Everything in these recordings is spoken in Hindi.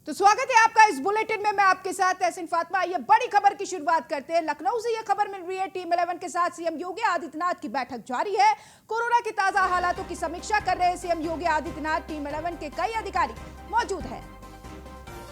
तो स्वागत है आपका इस बुलेटिन में। मैं आपके साथ तहसीन फातिमा। ये बड़ी खबर की शुरुआत करते हैं। लखनऊ से ये खबर मिल रही है, टीम 11 के साथ सीएम योगी आदित्यनाथ की बैठक जारी है। कोरोना के ताजा हालातों की समीक्षा कर रहे सीएम योगी आदित्यनाथ। टीम 11 के कई अधिकारी मौजूद हैं।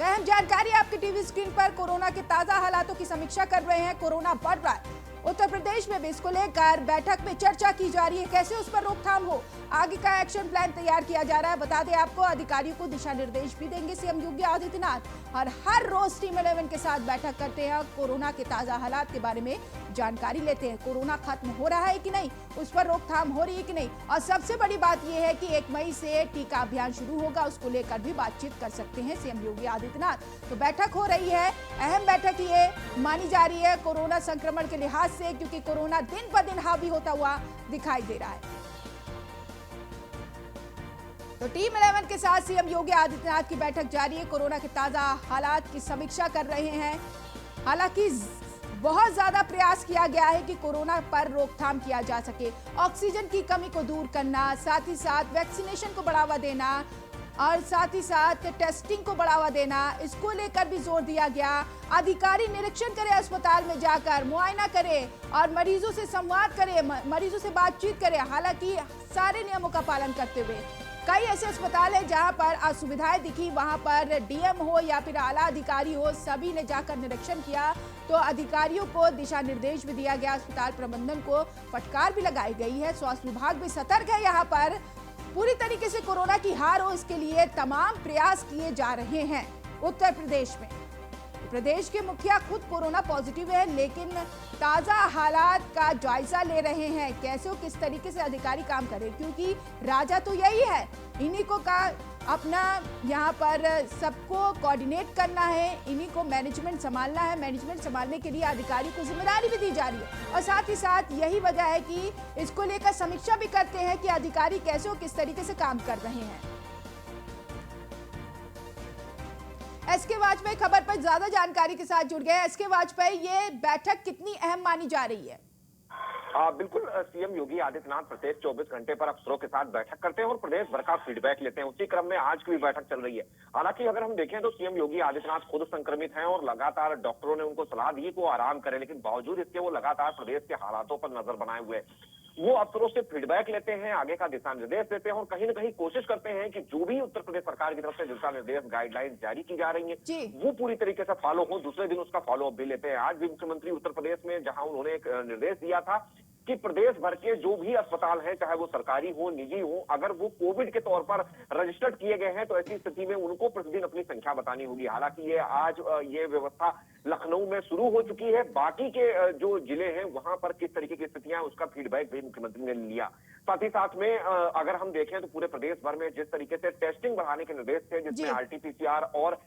अहम जानकारी आपकी टीवी स्क्रीन पर। कोरोना के ताजा हालातों की समीक्षा कर रहे हैं। कोरोना बढ़ रहा है उत्तर प्रदेश में भी, इसको लेकर बैठक में चर्चा की जा रही है, कैसे उस पर रोकथाम हो, आगे का एक्शन प्लान तैयार किया जा रहा है। बता दें आपको, अधिकारियों को दिशा निर्देश भी देंगे सीएम योगी आदित्यनाथ। और हर रोज टीम 11 के साथ बैठक करते हैं, कोरोना के ताजा हालात के बारे में जानकारी लेते हैं। कोरोना खत्म हो रहा है कि नहीं, उस पर रोकथाम हो रही है कि नहीं, और सबसे बड़ी बात यह है कि 1 मई से टीका अभियान शुरू होगा, उसको लेकर भी बातचीत कर सकते हैं सीएम योगी आदित्यनाथ। तो बैठक हो रही है, अहम बैठक ये मानी जा रही है कोरोना संक्रमण के लिहाज से, क्योंकि कोरोना दिन ब दिन हावी होता हुआ दिखाई दे रहा है। तो टीम 11 के साथ सीएम योगी आदित्यनाथ की बैठक जारी है। कोरोना के ताजा हालात की समीक्षा कर रहे हैं। हालांकि बहुत ज्यादा प्रयास किया गया है कि कोरोना पर रोकथाम किया जा सके। ऑक्सीजन की कमी को दूर करना, साथ ही साथ वैक्सीनेशन को बढ़ावा देना और साथ ही साथ टेस्टिंग को बढ़ावा देना, इसको लेकर भी जोर दिया गया। अधिकारी निरीक्षण करें, अस्पताल में जाकर मुआयना करें और मरीजों से संवाद करें, मरीजों से बातचीत करें, हालांकि सारे नियमों का पालन करते हुए। कई ऐसे अस्पताल हैं जहां पर असुविधाएं दिखी, वहां पर डीएम हो या फिर आला अधिकारी हो, सभी ने जाकर निरीक्षण किया। तो अधिकारियों को दिशा निर्देश भी दिया गया, अस्पताल प्रबंधन को फटकार भी लगाई गई है। स्वास्थ्य विभाग भी सतर्क है, यहाँ पर पूरी तरीके से कोरोना की हार हो, इसके लिए तमाम प्रयास किए जा रहे हैं। उत्तर प्रदेश में प्रदेश के मुखिया खुद कोरोना पॉजिटिव है, लेकिन ताजा हालात का जायजा ले रहे हैं, कैसे और किस तरीके से अधिकारी काम करें, क्योंकि राजा तो यही है, इन्हीं को का अपना यहाँ पर सबको कोऑर्डिनेट करना है, इन्हीं को मैनेजमेंट संभालना है। मैनेजमेंट संभालने के लिए अधिकारी को जिम्मेदारी भी दी जा रही है, और साथ ही साथ यही वजह है कि इसको लेकर समीक्षा भी करते हैं कि अधिकारी कैसे और किस तरीके से काम कर रहे हैं। एसके वाजपेयी खबर पर ज्यादा जानकारी के साथ जुड़ गए। एसके वाजपेयी, ये बैठक कितनी अहम मानी जा रही है? बिल्कुल, सीएम योगी आदित्यनाथ प्रत्येक 24 घंटे पर अफसरों के साथ बैठक करते हैं और प्रदेश भर का फीडबैक लेते हैं। उसी क्रम में आज की भी बैठक चल रही है। हालांकि अगर हम देखें तो सीएम योगी आदित्यनाथ खुद संक्रमित हैं और लगातार डॉक्टरों ने उनको सलाह दी कि वो आराम करें, लेकिन बावजूद इसके वो लगातार प्रदेश के हालातों पर नजर बनाए हुए हैं। वो अफसरों से फीडबैक लेते हैं, आगे का दिशा निर्देश देते हैं और कहीं ना कहीं कोशिश करते हैं कि जो भी उत्तर प्रदेश सरकार की तरफ से दिशा निर्देश गाइडलाइंस जारी की जा रही है वो पूरी तरीके से फॉलो हो। दूसरे दिन उसका फॉलो अप भी लेते हैं। आज भी मुख्यमंत्री उत्तर प्रदेश में जहां उन्होंने एक निर्देश दिया था कि प्रदेश भर के जो भी अस्पताल हैं, चाहे वो सरकारी हो निजी हो, अगर वो कोविड के तौर पर रजिस्टर्ड किए गए हैं तो ऐसी स्थिति में उनको प्रतिदिन अपनी संख्या बतानी होगी। हालांकि ये आज ये व्यवस्था लखनऊ में शुरू हो चुकी है। बाकी के जो जिले हैं वहां पर किस तरीके की स्थितियां, उसका फीडबैक भी मुख्यमंत्री ने लिया। साथ ही साथ में अगर हम देखें तो पूरे प्रदेश भर में जिस तरीके से टेस्टिंग बढ़ाने के निर्देश थे, जिसमें आरटीपीसीआर और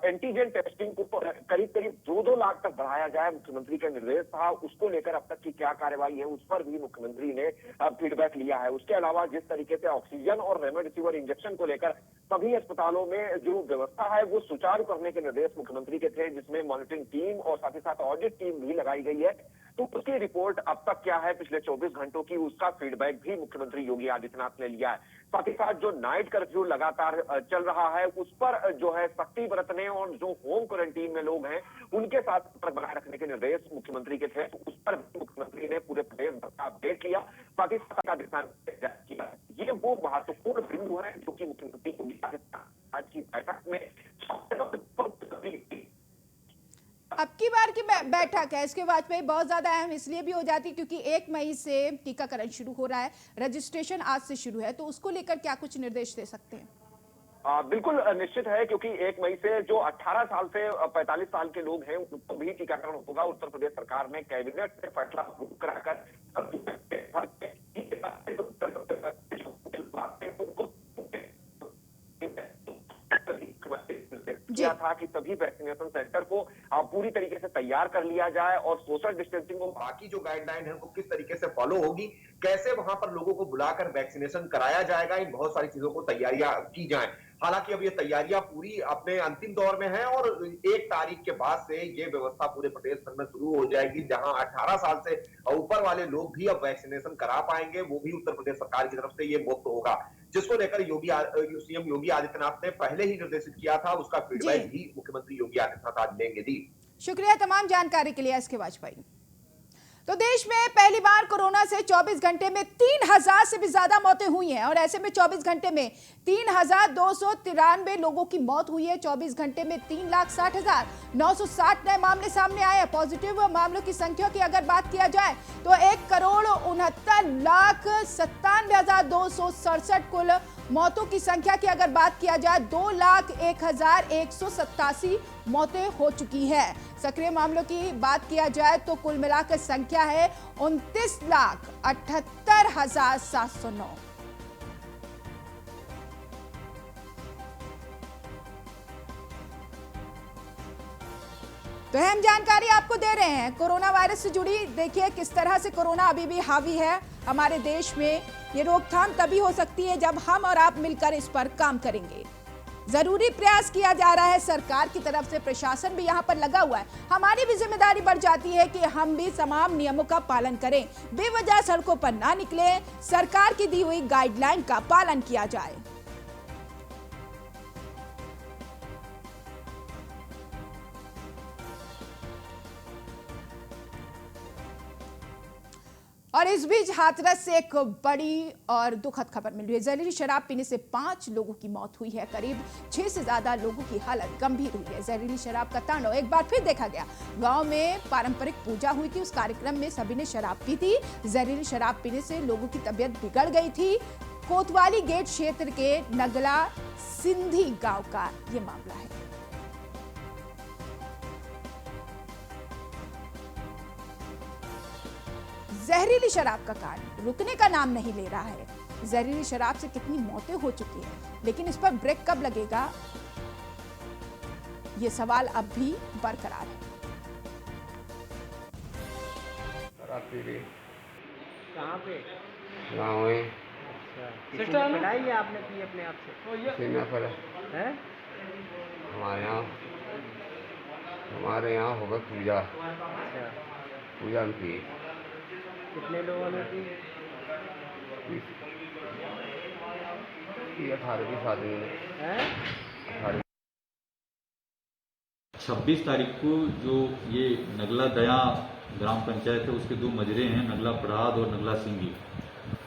एंटीजन टेस्टिंग को करीब करीब 2-2 लाख तक बढ़ाया जाए, मुख्यमंत्री का निर्देश था। उसको लेकर अब तक की क्या कार्रवाई है उस पर भी मुख्यमंत्री ने फीडबैक लिया है। उसके अलावा जिस तरीके से ऑक्सीजन और रेमडेसिविर इंजेक्शन को लेकर सभी अस्पतालों में जो व्यवस्था है वो सुचारू करने के निर्देश मुख्यमंत्री के थे, जिसमें मॉनिटरिंग टीम और साथ ही साथ ऑडिट टीम भी लगाई गई है। तो उसकी रिपोर्ट अब तक क्या है पिछले 24 घंटों की, उसका फीडबैक भी मुख्यमंत्री योगी आदित्यनाथ ने लिया है। साथ ही साथ जो नाइट कर्फ्यू लगातार चल रहा है उस पर जो है सख्ती बरतने और जो होम क्वारंटीन में लोग हैं उनके साथ संपर्क बनाए रखने के निर्देश मुख्यमंत्री के थे। तो उस पर मुख्यमंत्री ने पूरे प्रदेश भर का अपडेट किया, साथ ही साथ का दिशा निर्देश जारी किया। ये वो महत्वपूर्ण बिंदु है जो कि मुख्यमंत्री योगी आदित्यनाथ आज की बैठक में अब की बार की बैठक है इसके वाजपेयी बहुत ज्यादा अहम इसलिए भी हो जाती क्योंकि 1 मई से टीकाकरण शुरू हो रहा है, रजिस्ट्रेशन आज से शुरू है, तो उसको लेकर क्या कुछ निर्देश दे सकते हैं? बिल्कुल निश्चित है, क्योंकि 1 मई से जो 18 साल से 45 साल के लोग हैं उनको भी टीकाकरण होगा। उत्तर प्रदेश सरकार ने कैबिनेट से फैसला कराकर किया था कि सभी वैक्सीनेशन सेंटर को पूरी तरीके से तैयार कर लिया जाए और सोशल डिस्टेंसिंग और बाकी जो गाइडलाइन है वो किस तरीके से फॉलो होगी, कैसे वहां पर लोगों को बुलाकर वैक्सीनेशन कराया जाएगा, इन बहुत सारी चीजों को तैयारियां की जाएं। हालांकि अब ये तैयारियां पूरी अपने अंतिम दौर में है और 1 तारीख के बाद से ये व्यवस्था पूरे प्रदेश भर में शुरू हो जाएगी, जहां 18 साल से ऊपर वाले लोग भी अब वैक्सीनेशन करा पाएंगे, वो भी उत्तर प्रदेश सरकार की तरफ से ये मुफ्त होगा। जिसको लेकर सीएम योगी आदित्यनाथ ने पहले ही निर्देशित किया था। उसका फीडबैक भी मुख्यमंत्री योगी आदित्यनाथ आज लेंगे। दी शुक्रिया तमाम जानकारी के लिए एस के वाजपेयी। तो देश में पहली बार कोरोना से 24 घंटे में 3000 से भी ज्यादा मौतें हुई हैं और ऐसे में 24 घंटे में 3293 लोगों की मौत हुई है। 24 घंटे में 3,60,960 नए मामले सामने आए हैं। पॉजिटिव मामलों की संख्या की अगर बात किया जाए तो 1,69,97,267 कुल मौतों की संख्या की अगर बात किया जाए 2,01,187 मौतें हो चुकी है। सक्रिय मामलों की बात किया जाए तो कुल मिलाकर संख्या है 29,78,709। तो अहम जानकारी आपको दे रहे हैं कोरोना वायरस से जुड़ी। देखिए किस तरह से कोरोना अभी भी हावी है हमारे देश में। ये रोकथाम तभी हो सकती है जब हम और आप मिलकर इस पर काम करेंगे। जरूरी प्रयास किया जा रहा है सरकार की तरफ से, प्रशासन भी यहाँ पर लगा हुआ है। हमारी भी जिम्मेदारी बढ़ जाती है कि हम भी तमाम नियमों का पालन करें, बेवजह सड़कों पर ना निकले, सरकार की दी हुई गाइडलाइन का पालन किया जाए। और इस बीच हाथरस से एक बड़ी और दुखद खबर मिल रही है। जहरीली शराब पीने से 5 लोगों की मौत हुई है। करीब 6 से ज्यादा लोगों की हालत गंभीर हुई है। जहरीली शराब का तांडव एक बार फिर देखा गया। गांव में पारंपरिक पूजा हुई थी, उस कार्यक्रम में सभी ने शराब पी थी। जहरीली शराब पीने से लोगों की तबीयत बिगड़ गई थी। कोतवाली गेट क्षेत्र के नगला सिंधी गांव का ये मामला है। जहरीली शराब का कांड रुकने का नाम नहीं ले रहा है। जहरीली शराब से कितनी मौतें हो चुकी हैं, लेकिन इस पर ब्रेक कब लगेगा, ये सवाल अब भी बरकरार है। कहाँ पे? गाँव में। कितनी पढ़ाई है आपने की अपने आप से? सीना पर है? हमारे यहाँ होगा पूजा। अच्छा, पूजा में की कितने लोगों ने की? 18-20 आदमी ने। हैं? 26 तारीख को जो ये नगला दया ग्राम पंचायत है उसके 2 मजरे हैं, नगला प्रहाद और नगला सिंगी।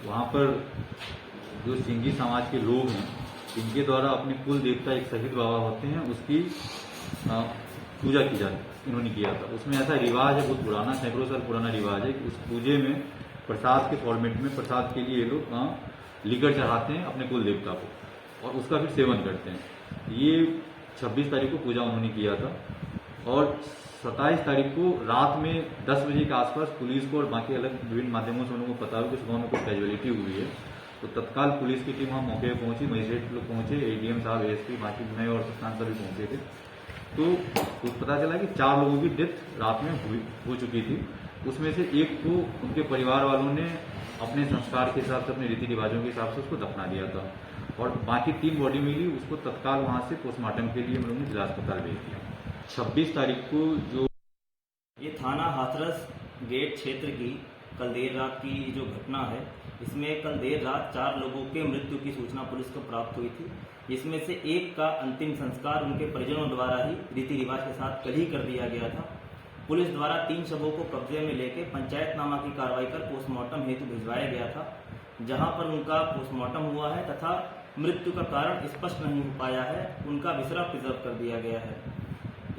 वहाँ पर जो सिंगी समाज के लोग हैं इनके द्वारा अपने कुल देवता एक शहीद बाबा होते हैं उसकी पूजा की जाती, इन्होंने किया था। उसमें ऐसा रिवाज है, बहुत पुराना, सैकड़ों साल पुराना रिवाज है कि उस पूजे में प्रसाद के फॉर्मेट में प्रसाद के लिए ये लोग लीकर चढ़ाते हैं अपने कुल देवता को और उसका फिर सेवन करते हैं। ये 26 तारीख को पूजा उन्होंने किया था और 27 तारीख को रात में 10 बजे के आसपास पुलिस को और बाकी अलग विभिन्न माध्यमों से उनको पता हुआ कि उस गाँव में कुछ कैजुअलिटी हुई है। तो तत्काल पुलिस की टीम वहाँ मौके पर पहुंची, मजिस्ट्रेट लोग पहुंचे, ADM साहब, ASP, बाकी मैं और सत्तान सभी पहुंचे थे। तो पता चला कि 4 लोगों की डेथ रात में हो चुकी थी। उसमें से एक को उनके परिवार वालों ने अपने संस्कार के हिसाब से, अपने रीति रिवाजों के हिसाब से उसको दफना दिया था और बाकी 3 बॉडी मिली, उसको तत्काल वहां से पोस्टमार्टम के लिए हम लोगों ने जिला अस्पताल भेज दिया। 26 तारीख को जो ये थाना हाथरस गेट क्षेत्र की कल देर रात की जो घटना है, इसमें कल देर रात 4 लोगों के मृत्यु की सूचना पुलिस को प्राप्त हुई थी, जिसमें से एक का अंतिम संस्कार उनके परिजनों द्वारा ही रीति रिवाज के साथ कल ही कर दिया गया था। पुलिस द्वारा 3 शवों को कब्जे में लेकर पंचायतनामा की कार्रवाई कर पोस्टमार्टम हेतु भिजवाया गया था, जहां पर उनका पोस्टमार्टम हुआ है तथा मृत्यु का कारण स्पष्ट नहीं हो पाया है। उनका विसरा प्रिजर्व कर दिया गया है।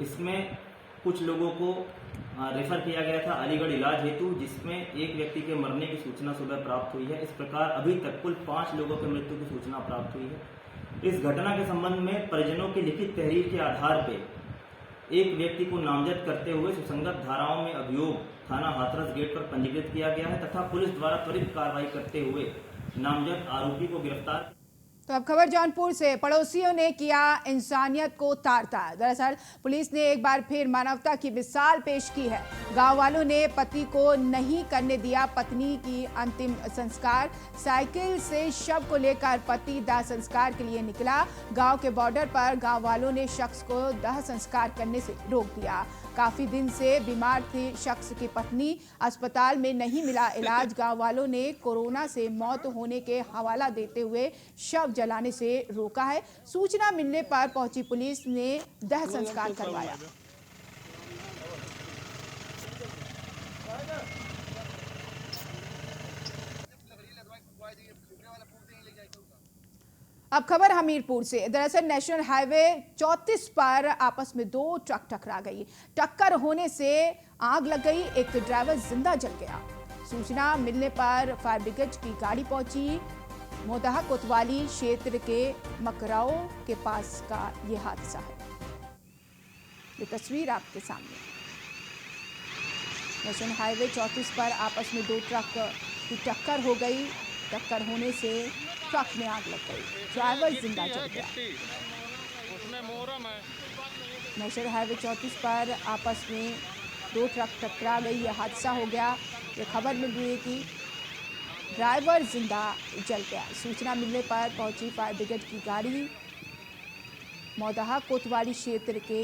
इसमें कुछ लोगों को रेफर किया गया था अलीगढ़ इलाज हेतु, जिसमें एक व्यक्ति के मरने की सूचना सुबह प्राप्त हुई है। इस प्रकार अभी तक कुल 5 लोगों के मृत्यु की सूचना प्राप्त हुई है। इस घटना के संबंध में परिजनों की लिखित तहरीर के आधार पर एक व्यक्ति को नामजद करते हुए सुसंगत धाराओं में अभियोग थाना हाथरस गेट पर पंजीकृत किया गया है तथा पुलिस द्वारा त्वरित कार्रवाई करते हुए नामजद आरोपी को गिरफ्तार तो अब खबर जौनपुर से। पड़ोसियों ने किया इंसानियत को तार-तार। दरअसल पुलिस ने एक बार फिर मानवता की मिसाल पेश की है। गांव वालों ने पति को नहीं करने दिया पत्नी की अंतिम संस्कार। साइकिल से शव को लेकर पति दाह संस्कार के लिए निकला। गांव के बॉर्डर पर गांव वालों ने शख्स को दाह संस्कार करने से रोक दिया। काफी दिन से बीमार थी शख्स की पत्नी, अस्पताल में नहीं मिला इलाज। गांव वालों ने कोरोना से मौत होने के हवाला देते हुए शव जलाने से रोका है। सूचना मिलने पर पहुंची पुलिस ने दाह संस्कार करवाया। अब खबर हमीरपुर से। दरअसल नेशनल हाईवे 34 पर आपस में दो ट्रक टकरा गई। टक्कर होने से आग लग गई, एक ड्राइवर जिंदा जल गया। सूचना मिलने पर फायर ब्रिगेड की गाड़ी पहुंची। मोदहा कोतवाली क्षेत्र के मकराओ के पास का ये हादसा है। ये तस्वीर आपके सामने। नेशनल हाईवे 34 पर आपस में दो ट्रक की टक्कर हो गई। टक्कर होने से ट्रक में आग लग गई, ड्राइवर जिंदा जल गया। नेशनल हाईवे 34 पर आपस में दो ट्रक टकरा गई, यह हादसा हो गया। ये खबर मिल रही है कि ड्राइवर जिंदा जल गया। सूचना मिलने पर पहुंची फायर ब्रिगेड की गाड़ी। मोदहा कोतवाली क्षेत्र के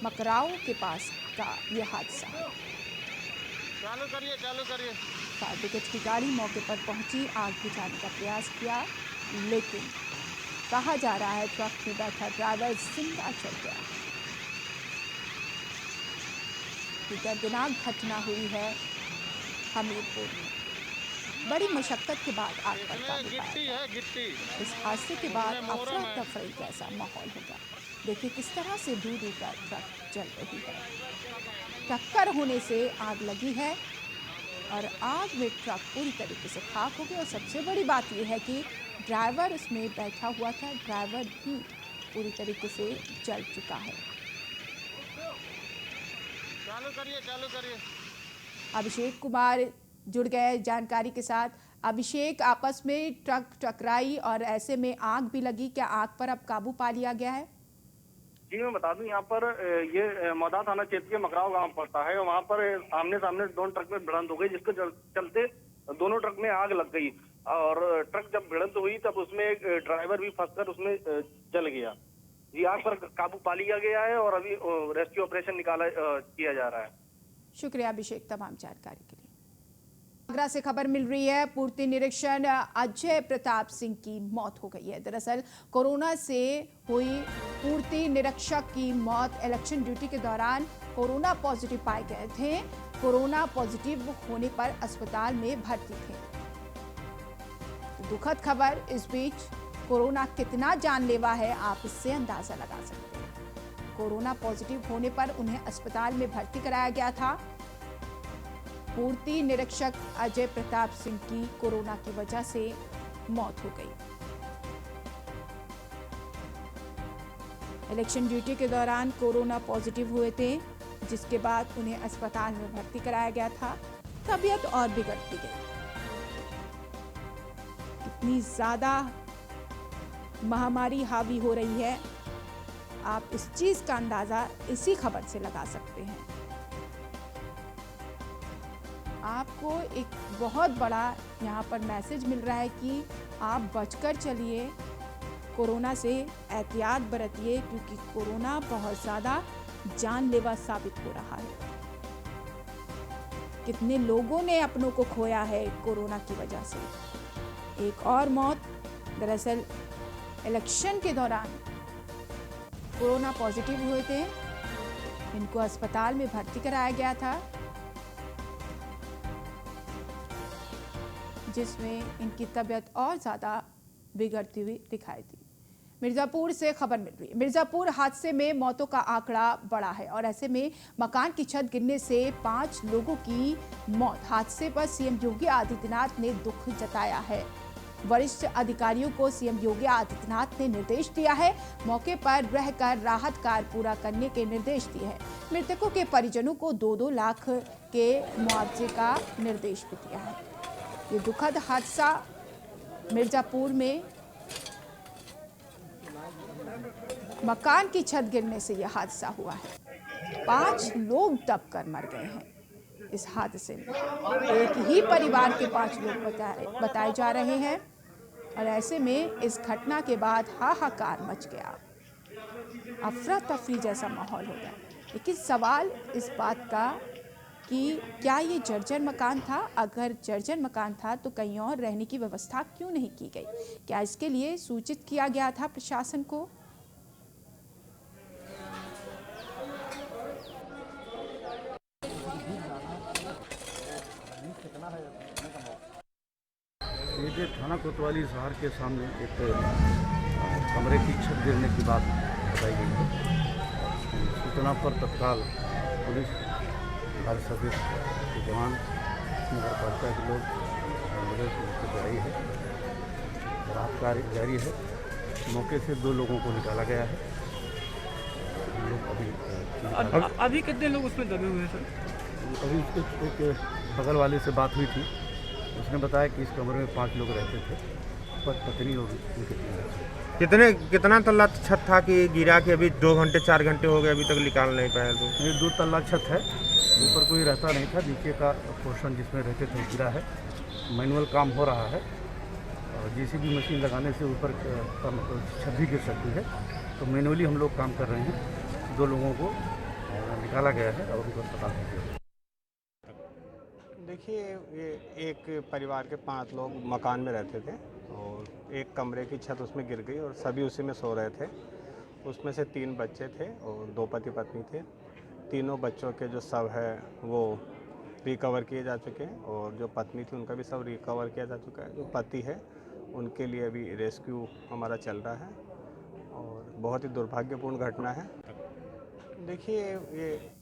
मकराओ के पास का यह हादसा है। चालू करिए। फायर ब्रिगेड की गाड़ी मौके पर पहुंची, आग बुझाने का प्रयास किया, लेकिन कहा जा रहा है ट्रक में बैठा ड्राइवर जिंदा जल गया। दर्दनाक घटना हुई है हमीरपुर में। बड़ी मशक्कत के बाद आग पर काबू पाया। इस हादसे के बाद अफरा तफरी जैसा माहौल होगा। देखिए किस तरह से दूर दूर तक ट्रक जल रही है। टक्कर होने से आग लगी है और आग में ट्रक पूरी तरीके से खाक हो गया। और सबसे बड़ी बात यह है कि ड्राइवर उसमें बैठा हुआ था, ड्राइवर भी पूरी तरीके से जल चुका है। चालू करिए। अभिषेक कुमार जुड़ गए जानकारी के साथ। अभिषेक, आपस में ट्रक टकराई और ऐसे में आग भी लगी, क्या आग पर अब काबू पा लिया गया है? जी मैं बता दूं, यहाँ पर ये मोदहा थाना क्षेत्र के मकराव गांव पड़ता है। वहाँ पर आमने सामने दोनों ट्रक में भिड़ंत हो गई, जिसके चलते दोनों ट्रक में आग लग गई। और ट्रक जब भिड़ंत हुई तब उसमें एक ड्राइवर भी फंसकर उसमें जल गया। जी आग पर काबू पा लिया गया है और अभी रेस्क्यू ऑपरेशन किया जा रहा है। शुक्रिया अभिषेक तमाम जानकारी के लिए। आगरा से खबर मिल रही है, पूर्ति निरीक्षण अजय प्रताप सिंह की मौत हो गई है। दरअसल कोरोना से हुई पूर्ति निरीक्षक की मौत इलेक्शन ड्यूटी के दौरान कोरोना पॉजिटिव पाए गए थे। कोरोना पॉजिटिव होने पर अस्पताल में भर्ती थे। दुखद खबर। इस बीच कोरोना कितना जानलेवा है आप इससे अंदाजा लगा सकते हैं। कोरोना पॉजिटिव होने पर उन्हें अस्पताल में भर्ती कराया गया था। पूर्ति निरीक्षक अजय प्रताप सिंह की कोरोना की वजह से मौत हो गई। इलेक्शन ड्यूटी के दौरान कोरोना पॉजिटिव हुए थे, जिसके बाद उन्हें अस्पताल में भर्ती कराया गया था। तबीयत और बिगड़ती गई। कितनी ज्यादा महामारी हावी हो रही है, आप इस चीज का अंदाजा इसी खबर से लगा सकते हैं। आपको एक बहुत बड़ा यहाँ पर मैसेज मिल रहा है कि आप बचकर चलिए, कोरोना से एहतियात बरतिए, क्योंकि कोरोना बहुत ज़्यादा जानलेवा साबित हो रहा है। कितने लोगों ने अपनों को खोया है कोरोना की वजह से। एक और मौत, दरअसल इलेक्शन के दौरान कोरोना पॉजिटिव हुए थे, इनको अस्पताल में भर्ती कराया गया था, जिसमें इनकी तबीयत और ज़्यादा बिगड़ती हुई दिखाई दी। मिर्ज़ापुर से खबर मिल रही है। मिर्ज़ापुर हादसे में मौतों का आंकड़ा बढ़ा है और ऐसे में मकान की छत गिरने से 5 लोगों की मौत। हादसे पर सीएम योगी आदित्यनाथ ने दुख जताया है। वरिष्ठ अधिकारियों को सीएम योगी आदित्यनाथ ने निर्देश दिया है, मौके पर रहकर राहत कार्य पूरा करने के निर्देश दिए हैं। मृतकों के परिजनों को 2-2 लाख के मुआवजे का निर्देश भी दिया है। ये दुखद हादसा मिर्ज़ापुर में मकान की छत गिरने से यह हादसा हुआ है। 5 लोग दबकर मर गए हैं इस हादसे में। एक ही परिवार के 5 लोग बताए जा रहे हैं और ऐसे में इस घटना के बाद हाहाकार मच गया, अफरा तफरी जैसा माहौल हो गया। लेकिन सवाल इस बात का कि क्या ये जर्जर मकान था? अगर जर्जर मकान था तो कहीं और रहने की व्यवस्था क्यों नहीं की गई? क्या इसके लिए सूचित किया गया था प्रशासन को? ये थाना कोतवाली शहर के सामने एक कमरे की छत गिरने की बात बताई गई है। सूचना पर तत्काल पुलिस, फायर सर्विस के जवान, नगर पालिका के लोग एम्बुलेंस मौके पर आई है। राहत कार्य जारी है। मौके से 2 लोगों को निकाला गया है। लोग अभी कितने लोग उसमें दबे हुए हैं सर? अभी उसके एक बगल वाले से बात हुई थी। उसने बताया कि इस कमरे में 5 लोग रहते थे, पर पत्नी और उनके 3 कितना तल्ला छत था कि गिरा के अभी 2 घंटे 4 घंटे हो गए अभी तक निकाल नहीं पाया? तो ये 2 तल्ला छत है, ऊपर कोई रहता नहीं था। नीचे का पोर्शन जिसमें रहते थे गिरा है। मैनुअल काम हो रहा है और जेसीबी मशीन लगाने से ऊपर छत भी गिर सकती है, तो मैनुअली हम लोग काम कर रहे हैं। 2 लोगों को निकाला गया है और उनको अस्पताल भेजा गया है। देखिए, ये एक परिवार के 5 लोग मकान में रहते थे और एक कमरे की छत उसमें गिर गई और सभी उसी में सो रहे थे। उसमें से 3 बच्चे थे और 2 पति पत्नी थे। तीनों बच्चों के जो शव है वो रिकवर किए जा चुके हैं और जो पत्नी थी उनका भी शव रिकवर किया जा चुका है। जो पति है उनके लिए अभी रेस्क्यू हमारा चल रहा है और बहुत ही दुर्भाग्यपूर्ण घटना है। देखिए, ये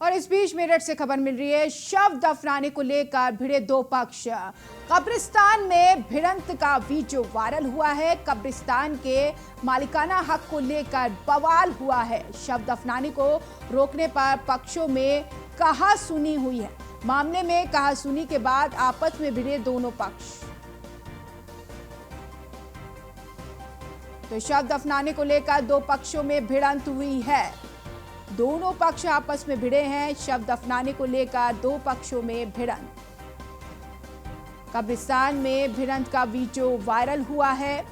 और इस बीच मेरठ से खबर मिल रही है, शव दफनाने को लेकर भिड़े 2 पक्ष। कब्रिस्तान में भिड़ंत का वीडियो वायरल हुआ है। कब्रिस्तान के मालिकाना हक को लेकर बवाल हुआ है। शव दफनाने को रोकने पर पक्षों में कहासुनी हुई है। मामले में कहासुनी के बाद आपस में भिड़े दोनों पक्ष। तो शव दफनाने को लेकर 2 पक्षों में भिड़ंत हुई है। दोनों पक्ष आपस में भिड़े हैं। शव दफनाने को लेकर 2 पक्षों में भिड़ंत। कब्रिस्तान में भिड़ंत का वीडियो वायरल हुआ है।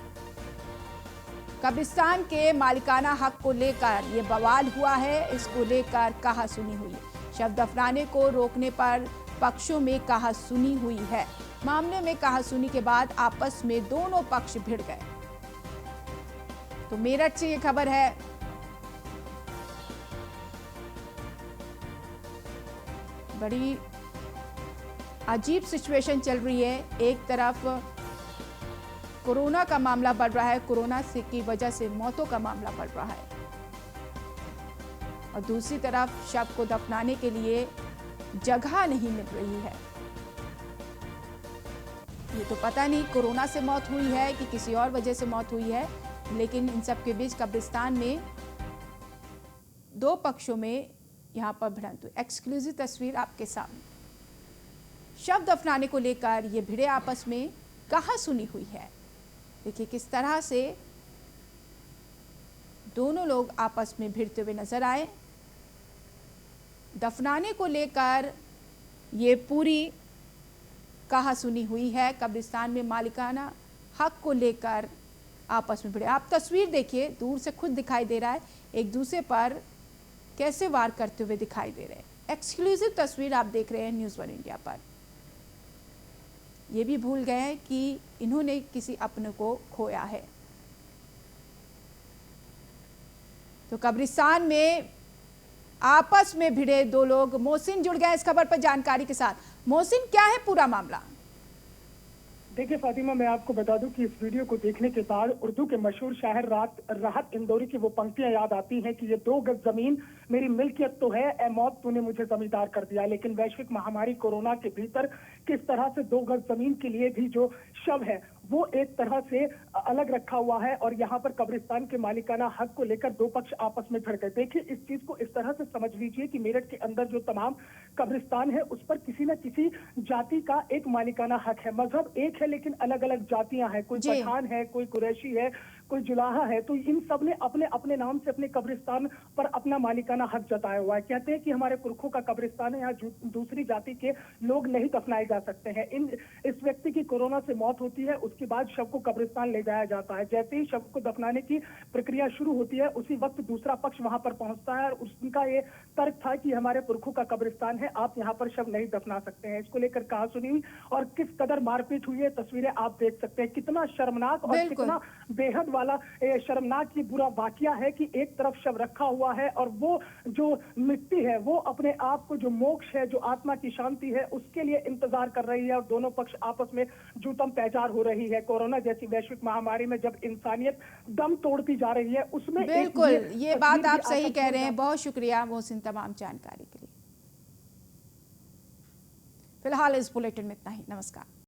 कब्रिस्तान के मालिकाना हक को लेकर यह बवाल हुआ है। इसको लेकर कहासुनी हुई है। शव दफनाने को रोकने पर पक्षों में कहासुनी हुई है। मामले में कहासुनी के बाद आपस में दोनों पक्ष भिड़ गए। तो मेरठ से ये खबर है। बड़ी अजीब सिचुएशन चल रही है। एक तरफ कोरोना का मामला बढ़ रहा है, कोरोना से की वजह से मौतों का मामला बढ़ रहा है, और दूसरी तरफ शव को दफनाने के लिए जगह नहीं मिल रही है। ये तो पता नहीं कोरोना से मौत हुई है कि किसी और वजह से मौत हुई है, लेकिन इन सब के बीच कब्रिस्तान में 2 पक्षों में यहां पर भिड़ंत हुई। एक्सक्लूसिव तस्वीर आपके सामने। शव दफनाने को लेकर ये भिड़े आपस में कहासुनी हुई है। देखिए किस तरह से दोनों लोग आपस में भिड़ते हुए नजर आए। दफनाने को लेकर ये पूरी कहासुनी हुई है। कब्रिस्तान में मालिकाना हक को लेकर आपस में भिड़े। आप तस्वीर देखिए, दूर से खुद दिखाई दे रहा है, एक दूसरे पर कैसे वार करते हुए दिखाई दे रहे हैं। एक्सक्लूसिव तस्वीर आप देख रहे हैं न्यूज़ 1 इंडिया पर। ये भी भूल गए हैं कि इन्होंने किसी अपने को खोया है। तो कब्रिस्तान में आपस में भिड़े 2 लोग। मोहसिन जुड़ गए इस खबर पर जानकारी के साथ। मोहसिन, क्या है पूरा मामला? देखिए फातिमा, मैं आपको बता दूं कि इस वीडियो को देखने के बाद उर्दू के मशहूर शायर राहत इंदौरी की वो पंक्तियां याद आती हैं कि ये 2 गज जमीन मेरी मिल्कियत तो है, ए मौत तूने मुझे जमींदार कर दिया। लेकिन वैश्विक महामारी कोरोना के भीतर किस तरह से 2 गज जमीन के लिए भी जो शव है वो एक तरह से अलग रखा हुआ है, और यहाँ पर कब्रिस्तान के मालिकाना हक को लेकर 2 पक्ष आपस में भिड़ गए। देखिए इस चीज को इस तरह से समझ लीजिए कि मेरठ के अंदर जो तमाम कब्रिस्तान है उस पर किसी न किसी जाति का एक मालिकाना हक है। मजहब एक है लेकिन अलग अलग जातियां हैं, कोई पठान है, कोई कुरैशी है, कोई जुलाहा है, तो इन सब ने अपने अपने नाम से अपने कब्रिस्तान पर अपना मालिकाना हक जताया हुआ है। कहते हैं कि हमारे पुरखों का कब्रिस्तान है, यहाँ दूसरी जाति के लोग नहीं दफनाए जा सकते हैं। इस व्यक्ति की कोरोना से मौत होती है, उसके बाद शव को कब्रिस्तान ले जाया जाता है। जैसे ही शव को दफनाने की प्रक्रिया शुरू होती है उसी वक्त दूसरा पक्ष वहां पर पहुंचता है और उनका ये तर्क था कि हमारे पुरखों का कब्रिस्तान है, आप यहाँ पर शव नहीं दफना सकते हैं। इसको लेकर कहा सुनी हुई और किस कदर मारपीट हुई है तस्वीरें आप देख सकते हैं। कितना शर्मनाक और कितना बेहद वाला शर्मनाक ये बुरा वाकया है कि एक तरफ शव रखा हुआ है और वो जो मिट्टी है वो अपने आप को, जो मोक्ष है, जो आत्मा की शांति है, उसके लिए इंतजार कर रही है और दोनों पक्ष आपस में जूतम पैजार हो रही है। कोरोना जैसी वैश्विक महामारी में जब इंसानियत दम तोड़ती जा रही है उसमें बिल्कुल ये बात आप सही कह रहे हैं। बहुत शुक्रिया मोहसिन तमाम जानकारी के लिए। फिलहाल इस बुलेटिन में इतना ही। नमस्कार।